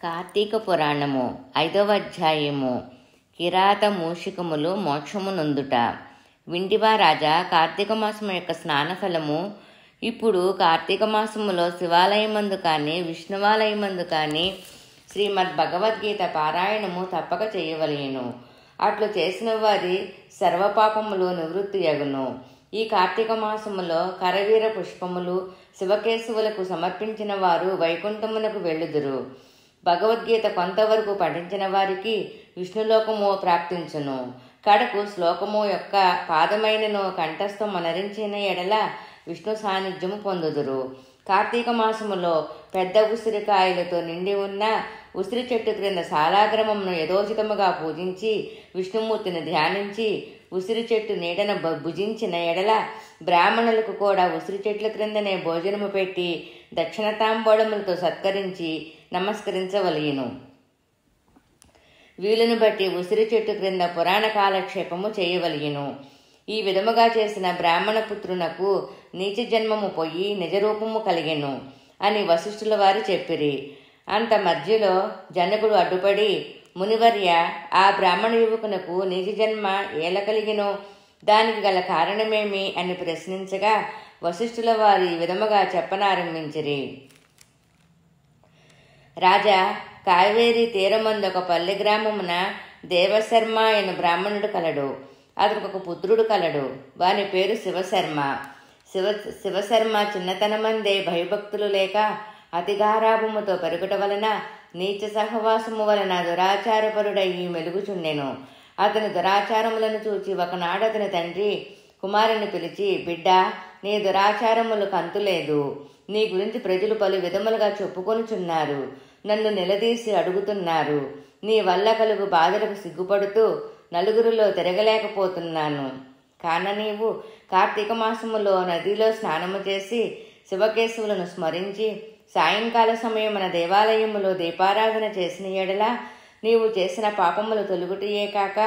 కార్తీక పురాణము 5వ అధ్యాయము. కిరాత మూషికములు మోక్షమునందుట. వింటివా రాజా, కార్తీక మాసము యొక్క స్నానఫలము. ఇప్పుడు కార్తీక మాసములో శివాలయమందు కానీ విష్ణువాలయమందు కానీ శ్రీమద్ భగవద్గీత పారాయణము తప్పక చేయవలెను. అట్లు చేసిన వారి సర్వపాపములు నివృత్తి యగును. ఈ కార్తీక మాసములో కరవీర పుష్పములు శివకేశవులకు సమర్పించిన వారు వైకుంఠమునకు వెళ్ళుదురు. భగవద్గీత కొంతవరకు పఠించిన వారికి విష్ణులోకము ప్రాప్తించును. కడకు శ్లోకము యొక్క పాదమైనను కంఠస్థం మనరించిన ఎడల విష్ణు సాన్నిధ్యము పొందుదురు. కార్తీక మాసములో పెద్ద ఉసిరికాయలతో నిండి ఉన్న ఉసిరి చెట్టు క్రింద శాలాగ్రమమును యథోచితముగా పూజించి విష్ణుమూర్తిని ధ్యానించి ఉసిరి చెట్టు నీడన భుజించిన ఎడల బ్రాహ్మణులకు కూడా ఉసిరి చెట్ల క్రిందనే భోజనము పెట్టి దక్షిణ తాంబూలములతో సత్కరించి నమస్కరించవలెను. వీలును బట్టి ఉసిరి చెట్టు క్రింద పురాణ కాలక్షేపము చేయవలెను. ఈ విధముగా చేసిన బ్రాహ్మణ పుత్రునకు నీచ జన్మము పోయి నిజరూపము కలిగెను అని వశిష్ఠుల వారు చెప్పిరి. అంత మధ్యలో జనకుడు అడ్డుపడి, మునివర్య, ఆ బ్రాహ్మణ యువకునకు నీచ జన్మ ఏల కలిగినో, దానికి గల కారణమేమి అని ప్రశ్నించగా వశిష్ఠుల వారు ఈ విధముగా చెప్పనారంభించిరి. రాజా, కావేరీ తీరమందు ఒక పల్లె గ్రామమున దేవశర్మ అయిన బ్రాహ్మణుడు కలడు. అతనికి ఒక పుత్రుడు కలడు. వాని పేరు శివశర్మ. శివశర్మ చిన్నతనమందే భయభక్తులు లేక అతిగారాభముతో పెరుగుట వలన నీచ సహవాసము వలన దురాచారపరుడయ్యి మెలుగుచుండెను. అతని దురాచారములను చూచి ఒకనాడు అతని తండ్రి కుమారుని పిలిచి, బిడ్డా, నీ దురాచారములకు అంతులేదు. నీ గురించి ప్రజలు పలు విధములుగా చెప్పుకొనుచున్నారు. నన్ను నిలదీసి అడుగుతున్నారు. నీ వల్ల కలుగు బాధలకు సిగ్గుపడుతూ నలుగురిలో తిరగలేకపోతున్నాను. కాన నీవు కార్తీక మాసములో నదిలో స్నానము చేసి శివకేశవులను స్మరించి సాయంకాల సమయమున దేవాలయములో దీపారాధన చేసిన ఎడల నీవు చేసిన పాపములు తొలుగుటయే కాక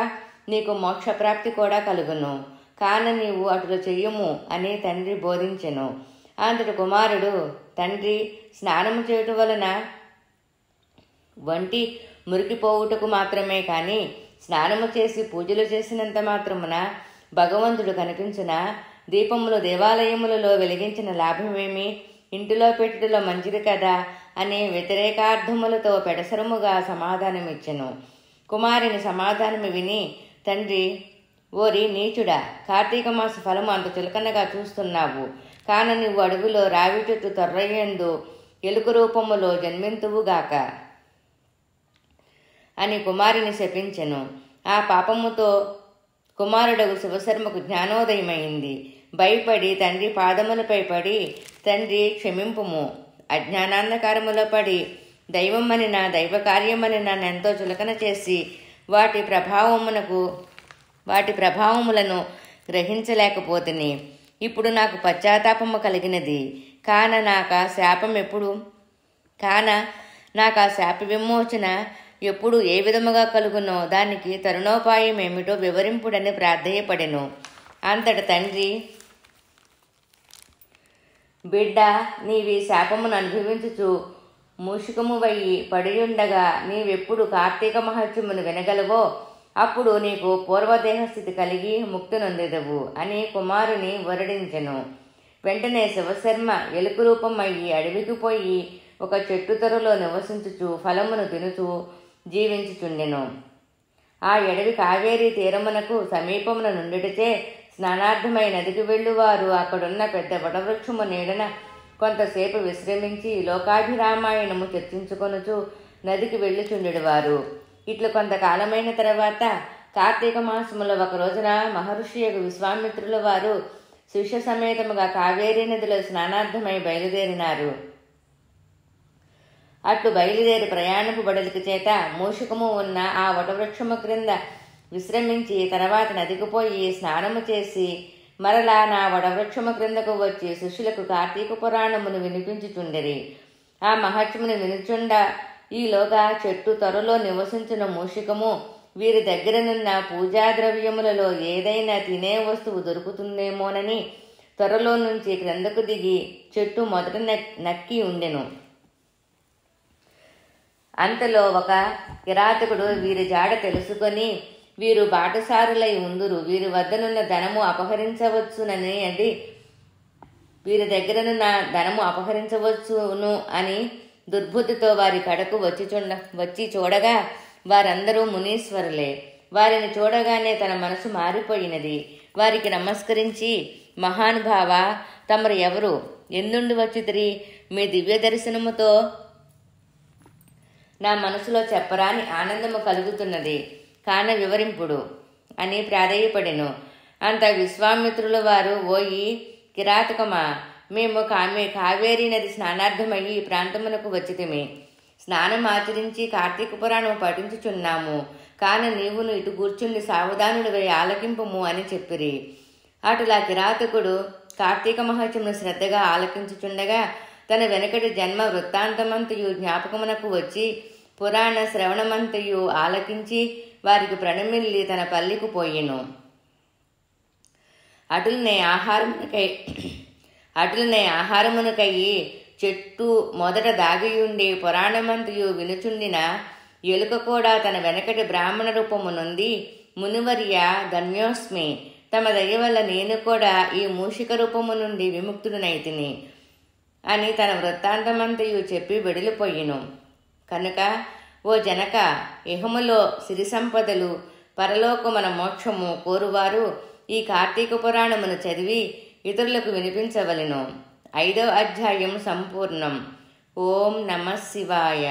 నీకు మోక్షప్రాప్తి కూడా కలుగును. కాన నీవు అటులు చెయ్యము అని తండ్రి బోధించెను. అంతటి కుమారుడు, తండ్రి, స్నానము చేయటం వలన వంటి మురికిపోవుటకు మాత్రమే కాని స్నానము చేసి పూజలు చేసినంత మాత్రమున భగవంతుడు కనిపించునా? దీపములు దేవాలయములలో వెలిగించిన లాభమేమి? ఇంటిలో పెట్టుటలో మంచిది కదా అనే వ్యతిరేకార్థములతో పెడసరముగా సమాధానమిచ్చెను. కుమారుని సమాధానము విని తండ్రి, ఓరి నీచుడా, కార్తీక మాస ఫలము అంత చులకనగా చూస్తున్నావు. కాన నువ్వు అడవిలో రావి చెట్టు తొర్రయందు ఎలుక రూపములో జన్మింతువుగాక అని కుమారుని శపించెను. ఆ పాపముతో కుమారుడగు శివశర్మకు జ్ఞానోదయమైంది. భయపడి తండ్రి పాదములపై పడి, తండ్రి క్షమింపుము, అజ్ఞానాంధకారములో పడి దైవమనిన దైవ కార్యమనిన ఎంతో చులకన చేసి వాటి ప్రభావములను గ్రహించలేకపోతిని. ఇప్పుడు నాకు పశ్చాత్తాపము కలిగినది. కాన నాకు ఆ శాప విమోచన ఎప్పుడు ఏ విధముగా కలుగునో దానికి తరుణోపాయం ఏమిటో వివరింపుడని ప్రార్థయపడెను. అంతట తండ్రి, బిడ్డ, నీవి శాపమును అనుభవించుచు మూషికము వయ్యి పడియుండగా నీవెప్పుడు కార్తీక మహత్యమును వినగలవో అప్పుడు నీకు పూర్వదేహస్థితి కలిగి ముక్తి నొందెదవు అని కుమారుని వరడించెను. వెంటనే శివశర్మ ఎలుక రూపం అయ్యి అడవికి పోయి ఒక చెట్టు తొరలో నివసించుచు ఫలమును తినుచు జీవించుచుండెను. ఆ ఎడవి కావేరీ తీరమునకు సమీపమున నుండిటచే స్నానార్థమై నదికి వెళ్ళువారు అక్కడున్న పెద్ద వటవృక్షము నీడన కొంతసేపు విశ్రమించి లోకాభిరామాయణము చర్చించుకొనుచు నదికి వెళ్ళుచుండెడివారు. ఇట్లు కొంతకాలమైన తర్వాత కార్తీక మాసములో ఒక రోజున మహర్షి యొక్క విశ్వామిత్రుల వారు శిష్య సమేతముగా కావేరీ నదిలో స్నానార్థమై బయలుదేరినారు. అట్లు బయలుదేరి ప్రయాణపు బడలికి చేత మూషికము ఉన్న ఆ వటవృక్షము క్రింద విశ్రమించి తర్వాత నదికి పోయి స్నానము చేసి మరలా నా వటవృక్షము క్రిందకు వచ్చి శిష్యులకు కార్తీక పురాణమును వినిపించుచుండిరి. ఆ మహత్యమును వినుచుండ ఈలోగా చెట్టు త్వరలో నివసించిన మూషికము వీరి దగ్గరనున్న పూజా ద్రవ్యములలో ఏదైనా తినే వస్తువు దొరుకుతుందేమోనని త్వరలో నుంచి క్రిందకు దిగి చెట్టు మొదట నక్కి ఉండెను. అంతలో ఒక కిరాతకుడు వీరి జాడ తెలుసుకొని, వీరు బాటసారులై ఉందురు, వీరి వద్దనున్న ధనము అపహరించవచ్చునని అది వీరి దగ్గరనున్న ధనము అపహరించవచ్చును అని దుర్బుద్ధితో వారి కడకు వచ్చి చూడగా వారందరూ మునీశ్వరులే. వారిని చూడగానే తన మనసు మారిపోయినది. వారికి నమస్కరించి, మహానుభావ, తమరు ఎవరు? ఎందుండి వచ్చితిరి? మీ దివ్య దర్శనముతో నా మనసులో చెప్పరాని ఆనందము కలుగుతున్నది, కాన వివరింపుడు అని ప్రాధేయపడెను. అంత విశ్వామిత్రుల వారు, ఓయి కిరాతకమా, మేము కావేరీ నది స్నానార్థమయ్యి ఈ ప్రాంతమునకు వచ్చితిమి. స్నానం ఆచరించి కార్తీక పురాణము పఠించుచున్నాము. కాన నీవును ఇటు కూర్చుండి సావధానుడివై ఆలకింపుము అని చెప్పిరి. అటులా కిరాతకుడు కార్తీక మహత్యమును శ్రద్ధగా ఆలకించుచుండగా తన వెనకటి జన్మ వృత్తాంతమంతయు జ్ఞాపకమునకు వచ్చి పురాణ శ్రవణమంతయు ఆలకించి వారికి ప్రణమిల్లి తన పల్లికి పోయెను. అటులనే ఆహారమునకయ్యి చెట్టు మొదట దాగియుండి పురాణమంతయు వినుచుండిన ఎలుక కూడా తన వెనకటి బ్రాహ్మణ రూపము నొంది, మునివర్య ధన్యోస్మి, తమ దయ వల్ల నేను కూడా ఈ మూషిక రూపము నుండి విముక్తుడనైతిని అని తన వృత్తాంతమంతయు చెప్పి వెడిలిపోయిను. కనుక ఓ జనక, ఇహములో సిరి సంపదలు, పరలోకమున మోక్షము కోరువారు ఈ కార్తీక పురాణమును చదివి ఇతరులకు వినిపించవలెను. 5వ అధ్యాయం సంపూర్ణం. ఓం నమః శివాయ.